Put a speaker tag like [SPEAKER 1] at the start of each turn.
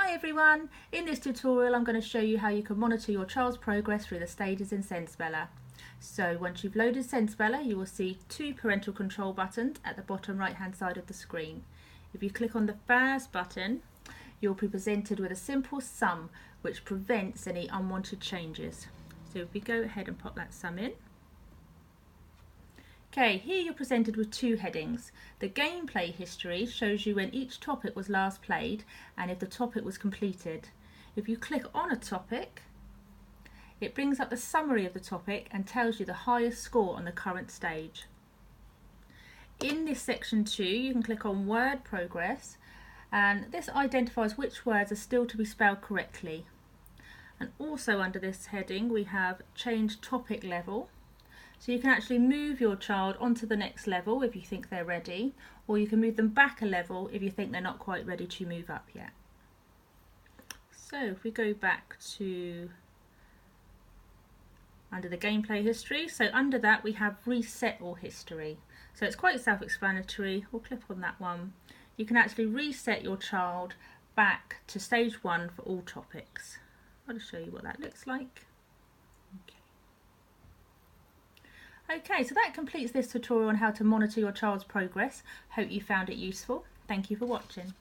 [SPEAKER 1] Hi everyone, in this tutorial I'm going to show you how you can monitor your child's progress through the stages in SENspeller. So once you've loaded SENspeller you will see two parental control buttons at the bottom right hand side of the screen. If you click on the first button you'll be presented with a simple sum which prevents any unwanted changes. So if we go ahead and pop that sum in. Okay, here you're presented with two headings. The gameplay history shows you when each topic was last played and if the topic was completed. If you click on a topic, it brings up the summary of the topic and tells you the highest score on the current stage. In this section 2, you can click on word progress, and this identifies which words are still to be spelled correctly. And also under this heading we have change topic level. So you can actually move your child onto the next level if you think they're ready, or you can move them back a level if you think they're not quite ready to move up yet. So if we go back to under the gameplay history, so under that we have reset all history. So it's quite self-explanatory. We'll click on that one. You can actually reset your child back to stage 1 for all topics. I'll just show you what that looks like. Okay, so that completes this tutorial on how to monitor your child's progress. Hope you found it useful. Thank you for watching.